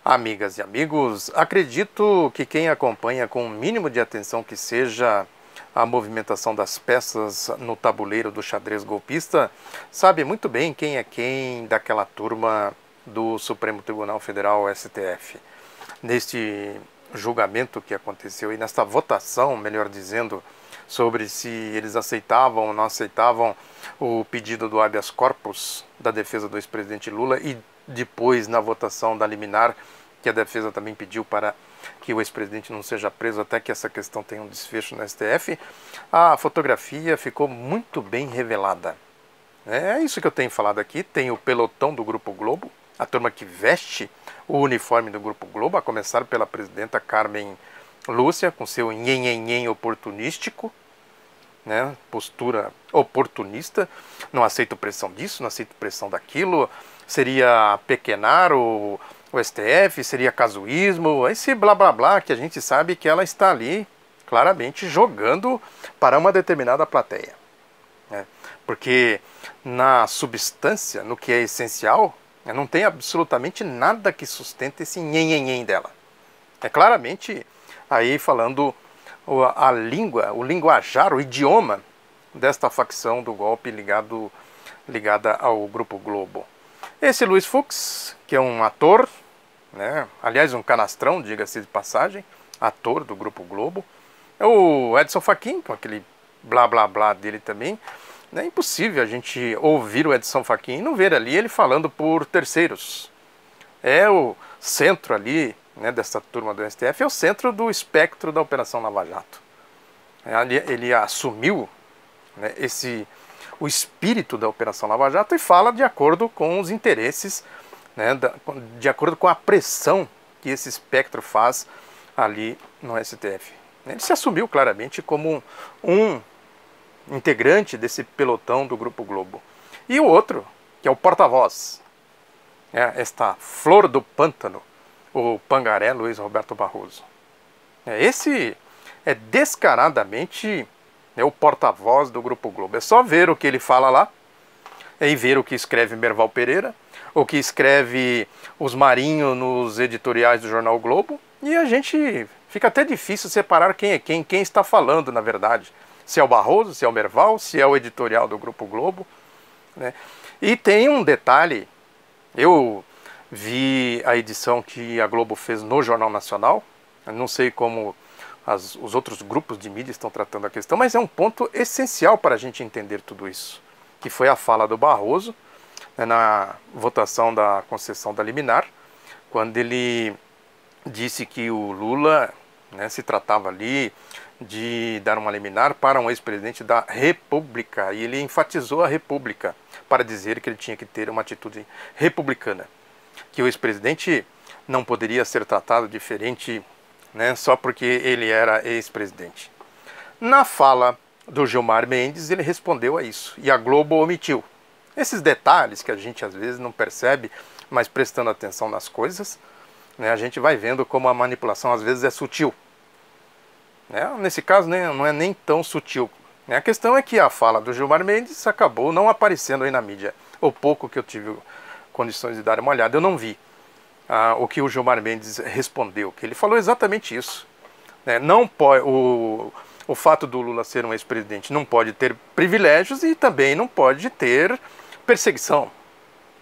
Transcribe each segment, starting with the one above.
Amigas e amigos, acredito que quem acompanha com o mínimo de atenção que seja a movimentação das peças no tabuleiro do xadrez golpista sabe muito bem quem é quem daquela turma do Supremo Tribunal Federal, STF. Neste julgamento que aconteceu e nesta votação, melhor dizendo, sobre se eles aceitavam ou não aceitavam o pedido do habeas corpus da defesa do ex-presidente Lula e depois na votação da liminar, que a defesa também pediu para que o ex-presidente não seja preso até que essa questão tenha um desfecho no STF, a fotografia ficou muito bem revelada. É isso que eu tenho falado aqui. Tem o pelotão do Grupo Globo, a turma que veste o uniforme do Grupo Globo, a começar pela presidenta Carmen Lúcia, com seu nhenhenhen oportunístico, né, postura oportunista, não aceito pressão disso, não aceito pressão daquilo, seria pequenar o STF, seria casuísmo, esse blá blá blá que a gente sabe que ela está ali claramente jogando para uma determinada plateia, né? Porque na substância, no que é essencial, não tem absolutamente nada que sustente esse nhenhenhen dela. É claramente aí falando a língua, o linguajar, o idioma desta facção do golpe ligada ao Grupo Globo. Esse Luiz Fux, que é um ator, né? Aliás, um canastrão, diga-se de passagem, ator do Grupo Globo. É o Edson Fachin, com aquele blá blá blá dele também. É impossível a gente ouvir o Edson Fachin e não ver ali ele falando por terceiros. É o centro ali, né, dessa turma do STF, é o centro do espectro da Operação Lava Jato. Ele assumiu, né, o espírito da Operação Lava Jato e fala de acordo com os interesses, né, de acordo com a pressão que esse espectro faz ali no STF. Ele se assumiu claramente como um integrante desse pelotão do Grupo Globo. E o outro, que é o porta-voz, esta flor do pântano, o pangaré Luiz Roberto Barroso. Esse é descaradamente o porta-voz do Grupo Globo. É só ver o que ele fala lá e ver o que escreve Merval Pereira, o que escreve os Marinho nos editoriais do Jornal Globo, e a gente fica até difícil separar quem é quem está falando, na verdade. Se é o Barroso, se é o Merval, se é o editorial do Grupo Globo, né? E tem um detalhe, eu vi a edição que a Globo fez no Jornal Nacional, eu não sei como os outros grupos de mídia estão tratando a questão, mas é um ponto essencial para a gente entender tudo isso, que foi a fala do Barroso, né, na votação da concessão da liminar, quando ele disse que o Lula, né, se tratava ali de dar uma liminar para um ex-presidente da República, e ele enfatizou a República para dizer que ele tinha que ter uma atitude republicana, que o ex-presidente não poderia ser tratado diferente, né, só porque ele era ex-presidente. Na fala do Gilmar Mendes, ele respondeu a isso, e a Globo omitiu. Esses detalhes que a gente às vezes não percebe, mas prestando atenção nas coisas, né, a gente vai vendo como a manipulação às vezes é sutil. Nesse caso, né, não é nem tão sutil. A questão é que a fala do Gilmar Mendes acabou não aparecendo aí na mídia. O pouco que eu tive condições de dar uma olhada, eu não vi o que o Gilmar Mendes respondeu, que ele falou exatamente isso. Não pode, o fato do Lula ser um ex-presidente não pode ter privilégios e também não pode ter perseguição.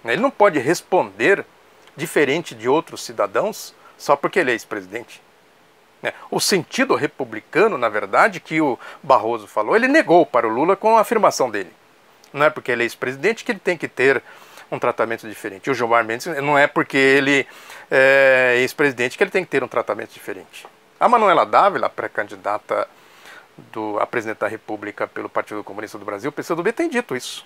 Ele não pode responder diferente de outros cidadãos só porque ele é ex-presidente. O sentido republicano, na verdade, que o Barroso falou, ele negou para o Lula com a afirmação dele. Não é porque ele é ex-presidente que ele tem que ter um tratamento diferente. E o Gilmar Mendes não é porque ele é ex-presidente que ele tem que ter um tratamento diferente. A Manuela Dávila, pré-candidata a presidente da República pelo Partido Comunista do Brasil, o PCdoB, tem dito isso.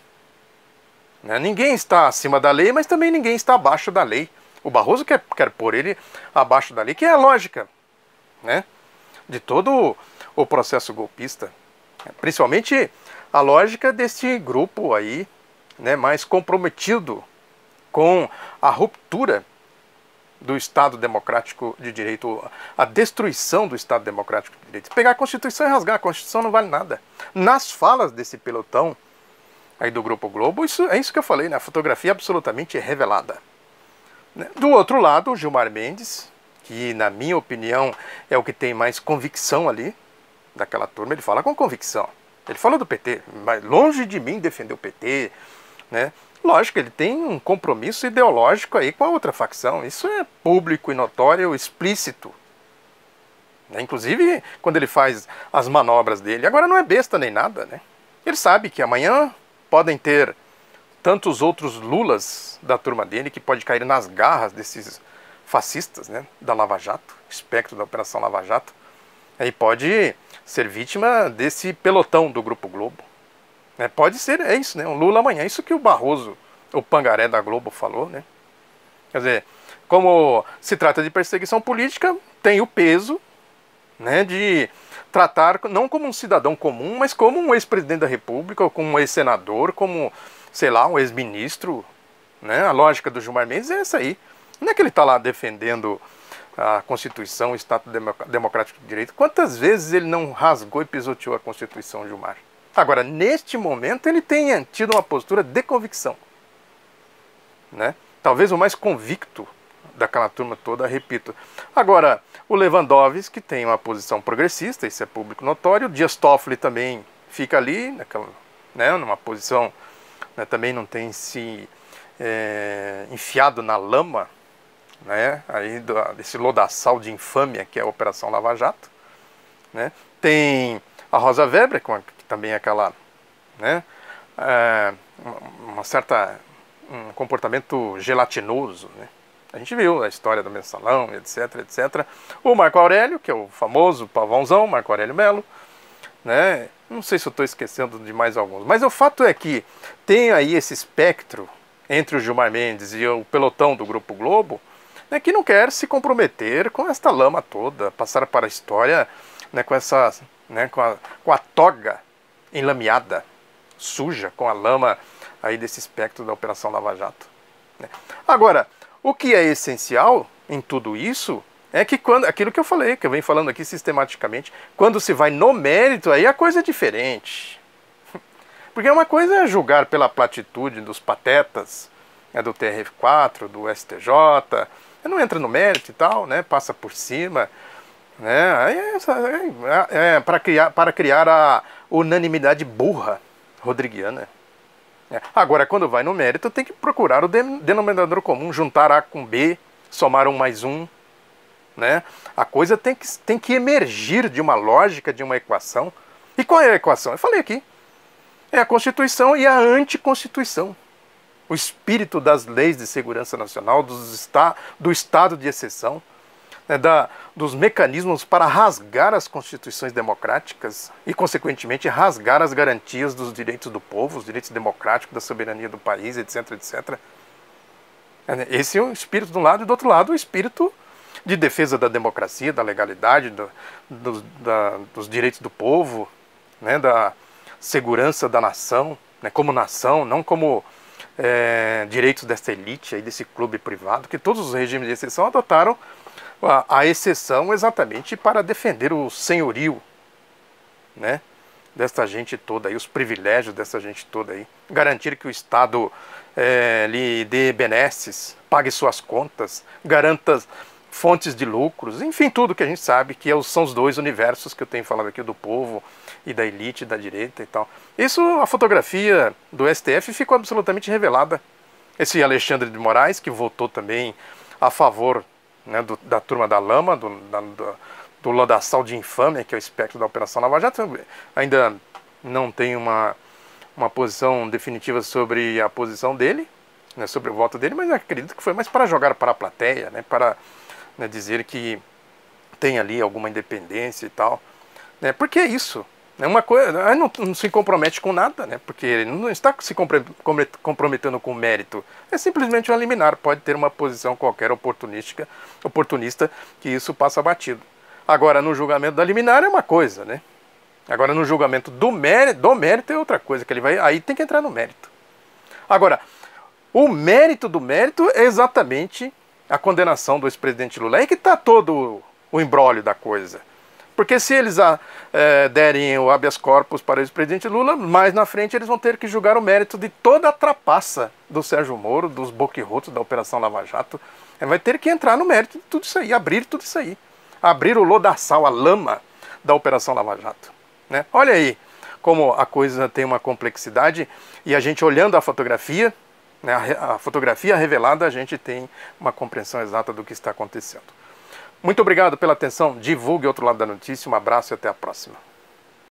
Ninguém está acima da lei, mas também ninguém está abaixo da lei. O Barroso quer pôr ele abaixo da lei, que é a lógica, né, de todo o processo golpista, principalmente a lógica desse grupo aí, né, mais comprometido com a ruptura do Estado Democrático de Direito, a destruição do Estado Democrático de Direito. Pegar a Constituição e rasgar a Constituição não vale nada. Nas falas desse pelotão aí do Grupo Globo, é isso que eu falei, né, a fotografia absolutamente revelada. né? Do outro lado, o Gilmar Mendes, que na minha opinião é o que tem mais convicção ali, daquela turma, ele fala com convicção. Ele fala do PT, mas longe de mim defender o PT, né? Lógico, ele tem um compromisso ideológico aí com a outra facção. Isso é público e notório, explícito. Inclusive, quando ele faz as manobras dele. Agora não é besta nem nada, né? Ele sabe que amanhã podem ter tantos outros Lulas da turma dele que pode cair nas garras desses fascistas, né? Da Lava Jato, espectro da Operação Lava Jato. Aí pode ser vítima desse pelotão do Grupo Globo. Pode ser, é isso, né? Um Lula amanhã. Isso que o Barroso, o pangaré da Globo, falou, né? Quer dizer, como se trata de perseguição política, tem o peso, né, de tratar não como um cidadão comum, mas como um ex-presidente da República, ou como um ex-senador, como, sei lá, um ex-ministro, né? A lógica do Gilmar Mendes é essa aí. Não é que ele está lá defendendo a Constituição, o Estado Democrático de Direito. Quantas vezes ele não rasgou e pisoteou a Constituição, Gilmar? Agora, neste momento, ele tenha tido uma postura de convicção, né? Talvez o mais convicto daquela turma toda, repito. Agora, o Lewandowski tem uma posição progressista, isso é público notório. O Dias Toffoli também fica ali, naquela, né, numa posição, né, também não tem se enfiado na lama, né, aí desse lodaçal de infâmia que é a Operação Lava Jato, né? Tem a Rosa Weber, que também é aquela, né, um comportamento gelatinoso, né? A gente viu a história do mensalão, etc, etc. O Marco Aurélio, que é o famoso pavãozão, Marco Aurélio Melo, né? Não sei se eu estou esquecendo de mais alguns, mas o fato é que tem aí esse espectro entre o Gilmar Mendes e o pelotão do Grupo Globo, né, que não quer se comprometer com esta lama toda, passar para a história, né, com essa, né, com a toga enlameada, suja, com a lama aí desse espectro da Operação Lava Jato, né? Agora, o que é essencial em tudo isso é que aquilo que eu falei, que eu venho falando aqui sistematicamente, quando se vai no mérito, aí a coisa é diferente. Porque uma coisa é julgar pela platitude dos patetas, né, do TRF4, do STJ, não entra no mérito e tal, né, passa por cima, né, aí para criar a unanimidade burra rodriguiana. Agora, quando vai no mérito, tem que procurar o denominador comum, juntar A com B, somar 1 mais 1. Né? A coisa tem que emergir de uma lógica, de uma equação. E qual é a equação? Eu falei aqui. É a Constituição e a anticonstituição. O espírito das leis de segurança nacional, do estado de exceção, né, dos mecanismos para rasgar as constituições democráticas e, consequentemente, rasgar as garantias dos direitos do povo, os direitos democráticos, da soberania do país, etc, etc. Esse é o espírito de um lado, e do outro lado o espírito de defesa da democracia, da legalidade, dos direitos do povo, né, da segurança da nação, né, como nação, não como direitos dessa elite, aí, desse clube privado, que todos os regimes de exceção adotaram a exceção exatamente para defender o senhorio, né, dessa gente toda aí, os privilégios dessa gente toda aí, garantir que o Estado lhe dê benesses, pague suas contas, garanta fontes de lucros, enfim, tudo que a gente sabe que são os dois universos que eu tenho falado aqui, do povo e da elite, da direita e tal. Isso, a fotografia do STF ficou absolutamente revelada. Esse Alexandre de Moraes, que votou também a favor, né, da turma da lama, do lodaçal de infâmia, que é o espectro da Operação Lava Jato, ainda não tem uma posição definitiva sobre a posição dele, né, sobre o voto dele, mas eu acredito que foi mais para jogar para a plateia, né, para, né, dizer que tem ali alguma independência e tal, né, porque é isso, né, uma coisa, não se compromete com nada, né, porque ele não está se comprometendo com mérito, é simplesmente um liminar, pode ter uma posição qualquer oportunista, que isso passa batido. Agora, no julgamento da liminar é uma coisa, né, agora no julgamento do mérito é outra coisa, que ele vai, aí tem que entrar no mérito. Agora, o mérito do mérito é exatamente a condenação do ex-presidente Lula. É aí que está todo o imbróglio da coisa. Porque se eles derem o habeas corpus para o ex-presidente Lula, mais na frente eles vão ter que julgar o mérito de toda a trapaça do Sérgio Moro, dos boquirrotos da Operação Lava Jato. Vai ter que entrar no mérito de tudo isso aí, abrir tudo isso aí. Abrir o lodaçal, a lama da Operação Lava Jato. Né? Olha aí como a coisa tem uma complexidade, e a gente olhando a fotografia, né, a fotografia revelada, a gente tem uma compreensão exata do que está acontecendo. Muito obrigado pela atenção, divulgue Outro Lado da Notícia, um abraço e até a próxima.